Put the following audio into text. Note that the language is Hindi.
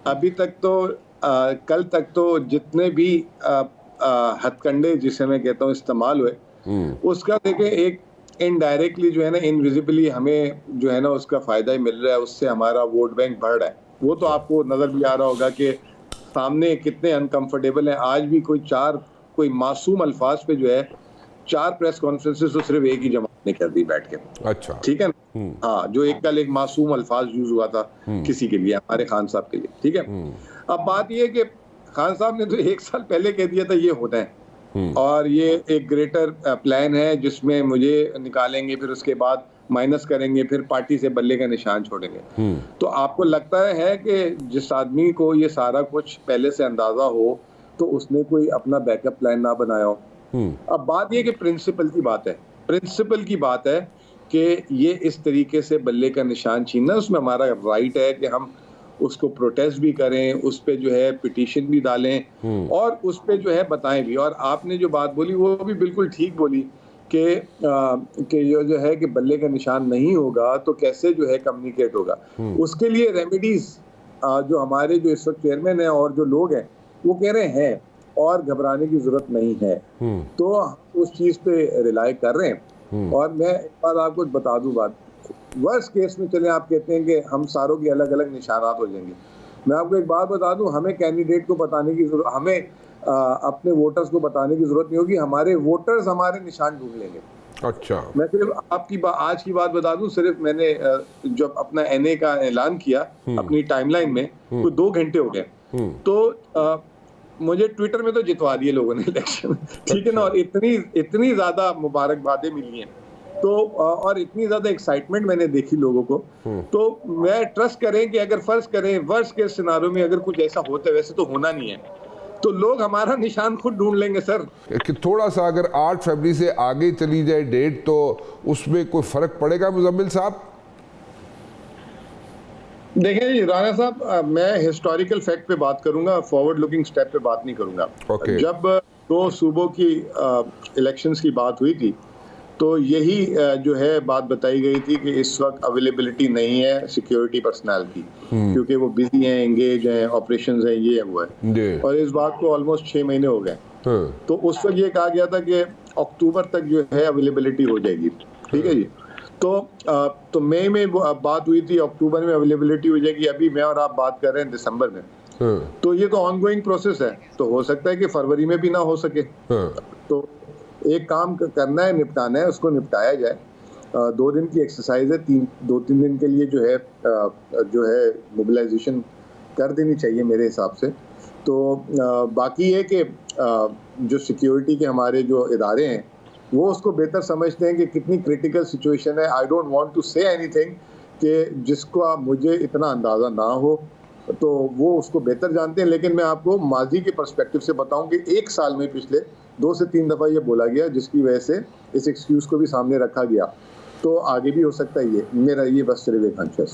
अभी तक तो कल तक तो जितने भी हथकंडे जिसे मैं कहता हूँ इस्तेमाल हुए, उसका देखिए एक इनडायरेक्टली जो है ना, इनविजिबली हमें जो है ना उसका फायदा ही मिल रहा है, उससे हमारा वोट बैंक बढ़ रहा है। वो तो आपको नजर भी आ रहा होगा कि सामने कितने अनकंफर्टेबल हैं। आज भी कोई मासूम अल्फाज पे जो है 4 प्रेस कॉन्फ्रेंसेस तो सिर्फ एक ही जमात ने कर दी बैठ के। अच्छा, ठीक है ना? हाँ, जो एक कल एक मासूम अल्फाज यूज हुआ था किसी के लिए, हमारे खान साहब के लिए। ठीक है, अब बात ये है कि खान साहब ने तो 1 साल पहले कह दिया था ये होना है और ये एक ग्रेटर प्लान है जिसमें मुझे निकालेंगे, फिर उसके बाद माइनस करेंगे, फिर पार्टी से बल्ले का निशान छोड़ेंगे। तो आपको लगता है कि जिस आदमी को ये सारा कुछ पहले से अंदाजा हो तो उसने कोई अपना बैकअप प्लान ना बनाया हो? अब बात ये कि प्रिंसिपल की बात है, प्रिंसिपल की बात है कि ये इस तरीके से बल्ले का निशान छीनना, उसमें हमारा राइट है कि हम उसको प्रोटेस्ट भी करें, उस पे जो है पिटीशन भी डालें और उस पे जो है बताएं भी। और आपने जो बात बोली वो भी बिल्कुल ठीक बोली कि ये जो है कि बल्ले का निशान नहीं होगा तो कैसे जो है कम्युनिकेट होगा। उसके लिए रेमेडीज जो हमारे जो इस वक्त चेयरमैन है और जो लोग हैं वो कह रहे हैं और घबराने की जरूरत नहीं है, तो उस चीज पे रिलाई कर रहे हैं। और मैं एक बात आपको बता दूं, बात वर्स्ट केस में चले आप कहते हैं कि हम सारों के अलग अलग निशानात हो जाएंगे, मैं आपको एक बात बता दूं, हमें कैंडिडेट को बताने की जरूरत, हमें अपने वोटर्स को बताने की जरूरत नहीं होगी, हमारे वोटर्स हमारे निशान ढूंढ लेंगे। अच्छा, मैं सिर्फ आज की बात बता दूं, सिर्फ मैंने जब अपना NA का ऐलान किया अपनी टाइमलाइन में तो 2 घंटे हो गए, तो मुझे ट्विटर में तो जितवा दिए लोगों ने इलेक्शन। ठीक है ना, और इतनी ज्यादा मुबारकबादें मिली हैं तो और इतनी ज्यादा एक्साइटमेंट मैंने देखी लोगों को, तो मैं ट्रस्ट करें कि अगर फर्ज करें वर्स्ट केस सिनारियो में अगर कुछ ऐसा होता है, वैसे तो होना नहीं है, तो लोग हमारा निशान खुद ढूंढ लेंगे सर। कि थोड़ा सा अगर 8 फरवरी से आगे चली जाए डेट तो उसमें कोई फर्क पड़ेगा मुजम्मिल साहब? देखिए जी राणा साहब, मैं हिस्टोरिकल फैक्ट पे बात करूंगा, फॉरवर्ड लुकिंग स्टेप पे बात नहीं करूंगा। जब 2 सूबों की इलेक्शंस की बात हुई थी तो यही जो है बात बताई गई थी कि इस वक्त अवेलेबिलिटी नहीं है सिक्योरिटी पर्सनल की, क्योंकि वो बिजी हैं, एंगेज हैं, ऑपरेशंस हैं, ये हुआ है। और इस बात को ऑलमोस्ट 6 महीने हो गए। तो उस वक्त ये कहा गया था कि अक्टूबर तक जो है अवेलेबिलिटी हो जाएगी। ठीक है जी, तो मई में बात हुई थी, अक्टूबर में अवेलेबिलिटी हो जाएगी, अभी मैं और आप बात कर रहे हैं दिसंबर में। तो ये तो ऑनगोइंग प्रोसेस है, तो हो सकता है कि फरवरी में भी ना हो सके। तो एक काम करना है, निपटाना है, उसको निपटाया जाए। 2 दिन की एक्सरसाइज है, 2-3 दिन के लिए जो है मोबिलाइजेशन कर देनी चाहिए मेरे हिसाब से। तो बाकी है कि जो सिक्योरिटी के हमारे जो इदारे हैं वो उसको बेहतर समझते हैं कि कितनी क्रिटिकल सिचुएशन है। I don't want to say anything कि जिसको मुझे इतना अंदाज़ा ना हो, तो वो उसको बेहतर जानते हैं। लेकिन मैं आपको माजी के पर्सपेक्टिव से बताऊं कि 1 साल में पिछले 2 से 3 दफ़ा ये बोला गया, जिसकी वजह से इस एक्सक्यूज़ को भी सामने रखा गया। तो आगे भी हो सकता है, ये मेरा ये बस सिर्फ एक अंश है।